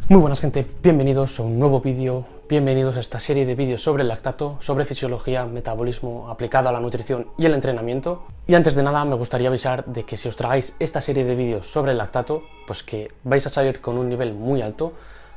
Muy buenas gente, bienvenidos a un nuevo vídeo, bienvenidos a esta serie de vídeos sobre el lactato, sobre fisiología, metabolismo aplicado a la nutrición y el entrenamiento. Y antes de nada me gustaría avisar de que si os tragáis esta serie de vídeos sobre el lactato, pues que vais a salir con un nivel muy alto,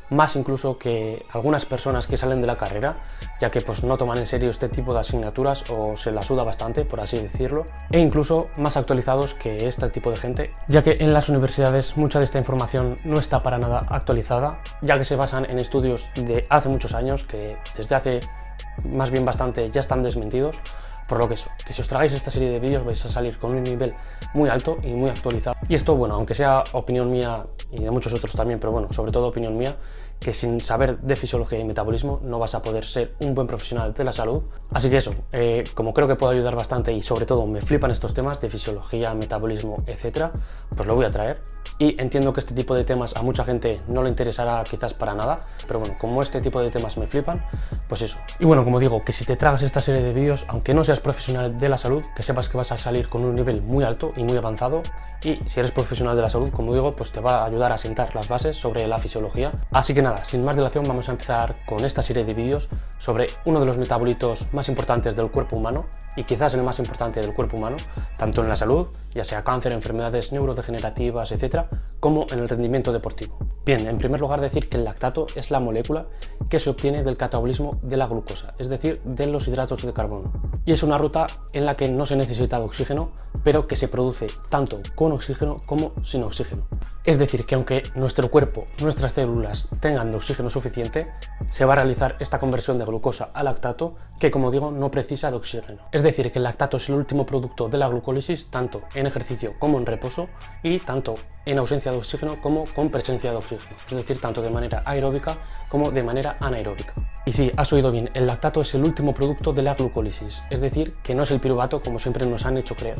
más incluso que algunas personas que salen de la carrera, ya que pues no toman en serio este tipo de asignaturas o se la suda bastante, por así decirlo, e incluso más actualizados que este tipo de gente, ya que en las universidades mucha de esta información no está para nada actualizada, ya que se basan en estudios de hace muchos años que desde hace más bien bastante ya están desmentidos. Por lo que eso, que si os tragáis esta serie de vídeos vais a salir con un nivel muy alto y muy actualizado. Y esto, bueno, aunque sea opinión mía y de muchos otros también, pero bueno, sobre todo opinión mía, que sin saber de fisiología y metabolismo no vas a poder ser un buen profesional de la salud. Así que eso, como creo que puedo ayudar bastante y sobre todo me flipan estos temas de fisiología, metabolismo, etcétera, pues lo voy a traer. Y entiendo que este tipo de temas a mucha gente no le interesará quizás para nada, pero bueno, como este tipo de temas me flipan, pues eso. Y bueno, como digo, que si te tragas esta serie de vídeos, aunque no seas profesional de la salud, que sepas que vas a salir con un nivel muy alto y muy avanzado, y si eres profesional de la salud, como digo, pues te va a ayudar a sentar las bases sobre la fisiología. Así que nada, sin más dilación vamos a empezar con esta serie de vídeos sobre uno de los metabolitos más importantes del cuerpo humano, y quizás el más importante del cuerpo humano, tanto en la salud, ya sea cáncer, enfermedades neurodegenerativas, etcétera, como en el rendimiento deportivo. Bien, en primer lugar decir que el lactato es la molécula que se obtiene del catabolismo de la glucosa, es decir, de los hidratos de carbono. Y es una ruta en la que no se necesita de oxígeno, pero que se produce tanto con oxígeno como sin oxígeno. Es decir, que aunque nuestro cuerpo, nuestras células tengan de oxígeno suficiente, se va a realizar esta conversión de glucosa a lactato, que como digo, no precisa de oxígeno. Es decir, que el lactato es el último producto de la glucólisis, tanto en ejercicio como en reposo, y tanto en ausencia de oxígeno como con presencia de oxígeno. Es decir, tanto de manera aeróbica como de manera anaeróbica. Y sí, has oído bien, el lactato es el último producto de la glucólisis, es decir, que no es el piruvato como siempre nos han hecho creer,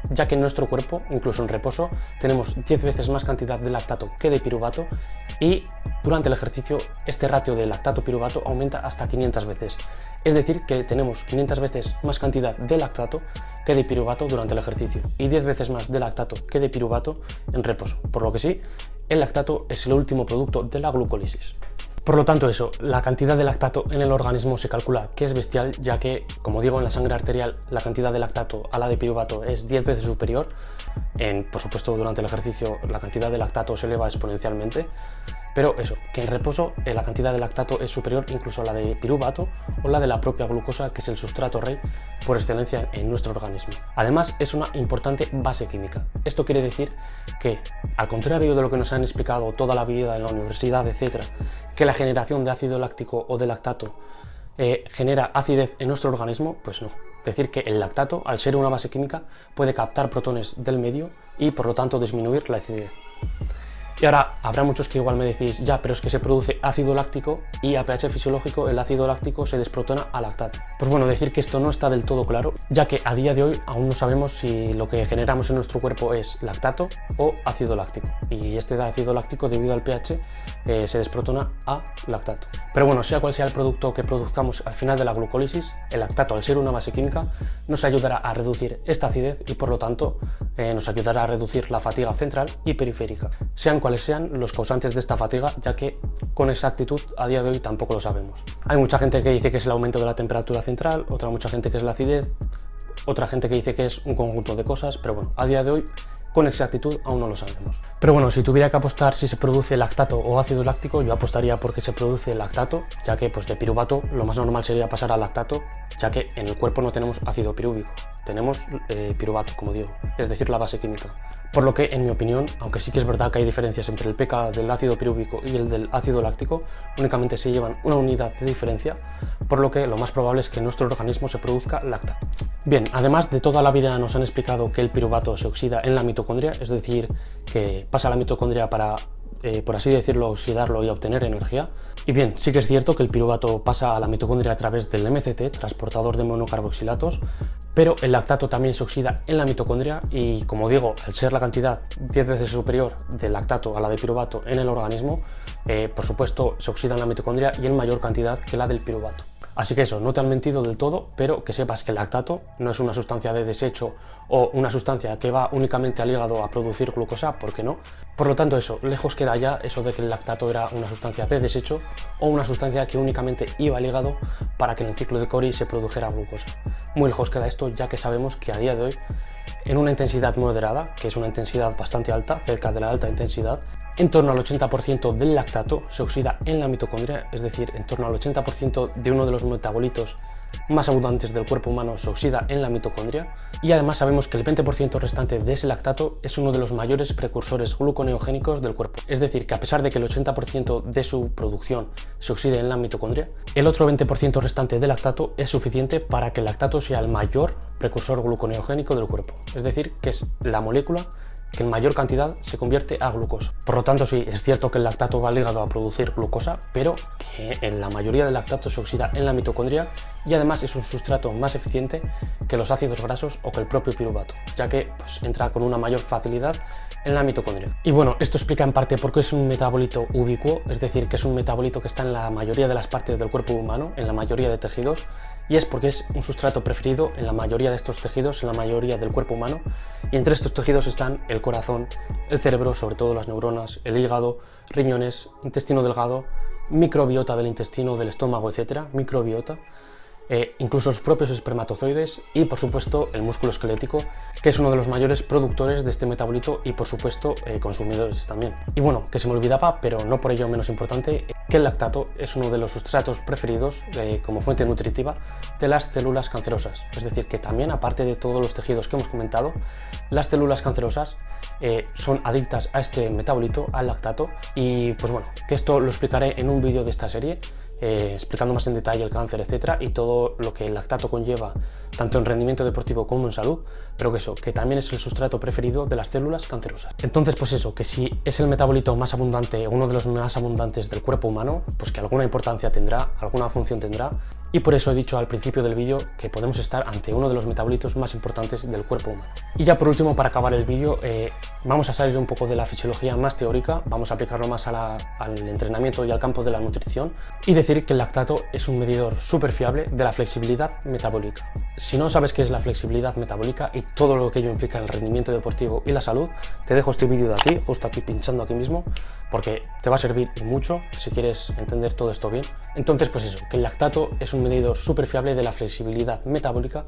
ya que en nuestro cuerpo, incluso en reposo, tenemos 10 veces más cantidad de lactato que de piruvato, y durante el ejercicio este ratio de lactato-piruvato aumenta hasta 500 veces. Es decir, que tenemos 500 veces más cantidad de lactato que de piruvato durante el ejercicio y 10 veces más de lactato que de piruvato en reposo. Por lo que sí, el lactato es el último producto de la glucólisis. Por lo tanto eso, la cantidad de lactato en el organismo se calcula que es bestial, ya que, como digo, en la sangre arterial la cantidad de lactato a la de piruvato es 10 veces superior. Por supuesto, durante el ejercicio la cantidad de lactato se eleva exponencialmente, pero eso, que en reposo la cantidad de lactato es superior incluso a la de piruvato o la de la propia glucosa, que es el sustrato rey por excelencia en nuestro organismo. Además, es una importante base química. Esto quiere decir que, al contrario de lo que nos han explicado toda la vida en la universidad, etcétera, que la generación de ácido láctico o de lactato genera acidez en nuestro organismo, pues no. Es decir, que el lactato, al ser una base química, puede captar protones del medio y por lo tanto disminuir la acidez. Y ahora habrá muchos que igual me decís, ya, pero es que se produce ácido láctico y a pH fisiológico el ácido láctico se desprotona a lactato. Pues bueno, decir que esto no está del todo claro, ya que a día de hoy aún no sabemos si lo que generamos en nuestro cuerpo es lactato o ácido láctico. Y este ácido láctico, debido al pH, se desprotona a lactato. Pero bueno, sea cual sea el producto que produzcamos al final de la glucólisis, el lactato, al ser una base química, nos ayudará a reducir esta acidez y por lo tanto nos ayudará a reducir la fatiga central y periférica, sean cuales sean los causantes de esta fatiga, ya que con exactitud a día de hoy tampoco lo sabemos. Hay mucha gente que dice que es el aumento de la temperatura central, mucha gente que es la acidez, otra gente que dice que es un conjunto de cosas, pero bueno, a día de hoy con exactitud aún no lo sabemos. Pero bueno, si tuviera que apostar si se produce lactato o ácido láctico, yo apostaría porque se produce lactato, ya que pues de piruvato lo más normal sería pasar a lactato, ya que en el cuerpo no tenemos ácido pirúvico, tenemos piruvato, como digo, es decir, la base química. Por lo que, en mi opinión, aunque sí que es verdad que hay diferencias entre el pK del ácido pirúvico y el del ácido láctico, únicamente se llevan una unidad de diferencia, por lo que lo más probable es que en nuestro organismo se produzca lactato. Bien, además de toda la vida nos han explicado que el piruvato se oxida en la mitocondria, es decir, que pasa a la mitocondria para, por así decirlo, oxidarlo y obtener energía. Y bien, sí que es cierto que el piruvato pasa a la mitocondria a través del MCT, transportador de monocarboxilatos, pero el lactato también se oxida en la mitocondria y, como digo, al ser la cantidad 10 veces superior de lactato a la de piruvato en el organismo, por supuesto se oxida en la mitocondria y en mayor cantidad que la del piruvato. Así que eso, no te han mentido del todo, pero que sepas que el lactato no es una sustancia de desecho o una sustancia que va únicamente al hígado a producir glucosa, porque no. Por lo tanto, eso, lejos queda ya eso de que el lactato era una sustancia de desecho o una sustancia que únicamente iba al hígado para que en el ciclo de Cori se produjera glucosa. Muy lejos queda esto, ya que sabemos que a día de hoy, en una intensidad moderada, que es una intensidad bastante alta, cerca de la alta intensidad, en torno al 80% del lactato se oxida en la mitocondria, es decir, en torno al 80% de uno de los metabolitos más abundantes del cuerpo humano se oxida en la mitocondria, y además sabemos que el 20% restante de ese lactato es uno de los mayores precursores gluconeogénicos del cuerpo. Es decir, que a pesar de que el 80% de su producción se oxide en la mitocondria, el otro 20% restante de lactato es suficiente para que el lactato sea el mayor precursor gluconeogénico del cuerpo. Es decir, que es la molécula que en mayor cantidad se convierte a glucosa. Por lo tanto, sí, es cierto que el lactato va ligado a producir glucosa, pero que en la mayoría del lactato se oxida en la mitocondria y además es un sustrato más eficiente que los ácidos grasos o que el propio piruvato, ya que pues, entra con una mayor facilidad en la mitocondria. Y bueno, esto explica en parte por qué es un metabolito ubicuo, es decir, que es un metabolito que está en la mayoría de las partes del cuerpo humano, en la mayoría de tejidos, y es porque es un sustrato preferido en la mayoría de estos tejidos, en la mayoría del cuerpo humano, y entre estos tejidos están el corazón, el cerebro, sobre todo las neuronas, el hígado, riñones, intestino delgado, microbiota del intestino, del estómago, etcétera, microbiota, incluso los propios espermatozoides y por supuesto el músculo esquelético, que es uno de los mayores productores de este metabolito y por supuesto consumidores también. Y bueno, que se me olvidaba, pero no por ello menos importante, que el lactato es uno de los sustratos preferidos como fuente nutritiva de las células cancerosas. Es decir, que también aparte de todos los tejidos que hemos comentado, las células cancerosas son adictas a este metabolito, al lactato, y pues bueno, que esto lo explicaré en un vídeo de esta serie, explicando más en detalle el cáncer, etcétera, y todo lo que el lactato conlleva tanto en rendimiento deportivo como en salud, pero que eso, que también es el sustrato preferido de las células cancerosas. Entonces, pues eso, que si es el metabolito más abundante, uno de los más abundantes del cuerpo humano, pues que alguna importancia tendrá, alguna función tendrá, y por eso he dicho al principio del vídeo que podemos estar ante uno de los metabolitos más importantes del cuerpo humano. Y ya por último, para acabar el vídeo, vamos a salir un poco de la fisiología más teórica, vamos a aplicarlo más al entrenamiento y al campo de la nutrición, y decir que el lactato es un medidor súper fiable de la flexibilidad metabólica. Si no sabes qué es la flexibilidad metabólica y todo lo que ello implica en el rendimiento deportivo y la salud, te dejo este vídeo de aquí, justo aquí pinchando aquí mismo, porque te va a servir y mucho si quieres entender todo esto bien. Entonces, pues eso, que el lactato es un medidor súper fiable de la flexibilidad metabólica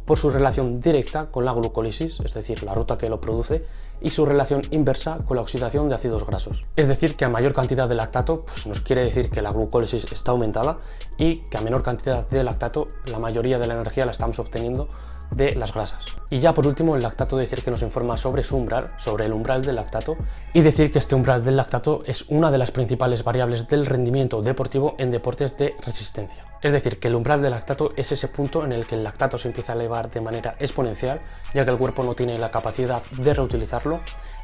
por su relación directa con la glucólisis, es decir, la ruta que lo produce, y su relación inversa con la oxidación de ácidos grasos. Es decir, que a mayor cantidad de lactato pues nos quiere decir que la glucólisis está aumentada y que a menor cantidad de lactato la mayoría de la energía la estamos obteniendo de las grasas. Y ya por último, el lactato decir que nos informa sobre su umbral, sobre el umbral del lactato, y decir que este umbral del lactato es una de las principales variables del rendimiento deportivo en deportes de resistencia. Es decir, que el umbral del lactato es ese punto en el que el lactato se empieza a elevar de manera exponencial, ya que el cuerpo no tiene la capacidad de reutilizarlo,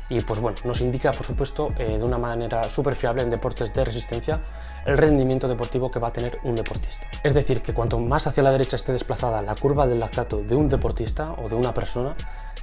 y pues bueno, nos indica por supuesto de una manera súper fiable en deportes de resistencia el rendimiento deportivo que va a tener un deportista. Es decir, que cuanto más hacia la derecha esté desplazada la curva del lactato de un deportista o de una persona,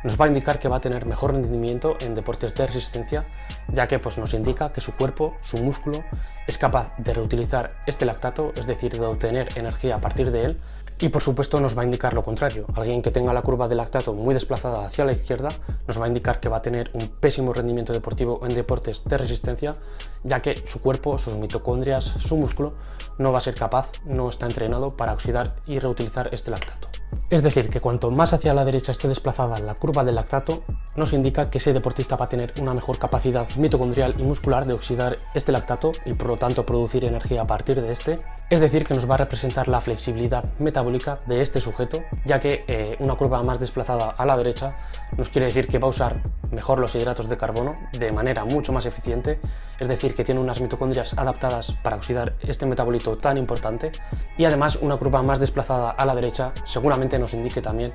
nos va a indicar que va a tener mejor rendimiento en deportes de resistencia, ya que pues, nos indica que su cuerpo, su músculo, es capaz de reutilizar este lactato, es decir, de obtener energía a partir de él. Y por supuesto nos va a indicar lo contrario. Alguien que tenga la curva de lactato muy desplazada hacia la izquierda nos va a indicar que va a tener un pésimo rendimiento deportivo en deportes de resistencia, ya que su cuerpo, sus mitocondrias, su músculo no va a ser capaz, no está entrenado para oxidar y reutilizar este lactato. Es decir, que cuanto más hacia la derecha esté desplazada la curva del lactato, nos indica que ese deportista va a tener una mejor capacidad mitocondrial y muscular de oxidar este lactato y por lo tanto producir energía a partir de este. Es decir, que nos va a representar la flexibilidad metabólica de este sujeto, ya que una curva más desplazada a la derecha nos quiere decir que va a usar mejor los hidratos de carbono de manera mucho más eficiente, es decir, que tiene unas mitocondrias adaptadas para oxidar este metabolito tan importante, y además una curva más desplazada a la derecha seguramente nos indique también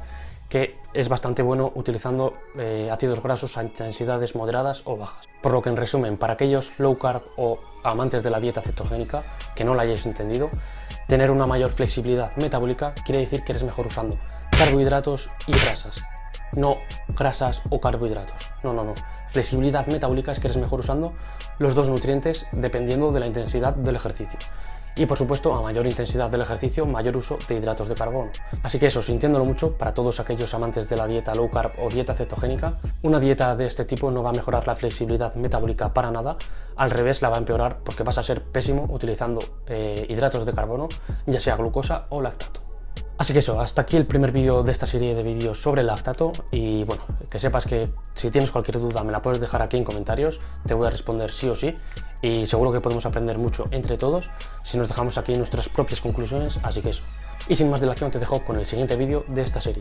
que es bastante bueno utilizando ácidos grasos a intensidades moderadas o bajas. Por lo que en resumen, para aquellos low carb o amantes de la dieta cetogénica que no la hayáis entendido, tener una mayor flexibilidad metabólica quiere decir que eres mejor usando carbohidratos y grasas, no grasas o carbohidratos, no. Flexibilidad metabólica es que eres mejor usando los dos nutrientes dependiendo de la intensidad del ejercicio. Y por supuesto, a mayor intensidad del ejercicio, mayor uso de hidratos de carbono. Así que eso, sintiéndolo mucho, para todos aquellos amantes de la dieta low carb o dieta cetogénica, una dieta de este tipo no va a mejorar la flexibilidad metabólica para nada, al revés la va a empeorar porque vas a ser pésimo utilizando hidratos de carbono, ya sea glucosa o lactato. Así que eso, hasta aquí el primer vídeo de esta serie de vídeos sobre el lactato y bueno, que sepas que si tienes cualquier duda me la puedes dejar aquí en comentarios, te voy a responder sí o sí y seguro que podemos aprender mucho entre todos si nos dejamos aquí nuestras propias conclusiones, así que eso. Y sin más dilación te dejo con el siguiente vídeo de esta serie.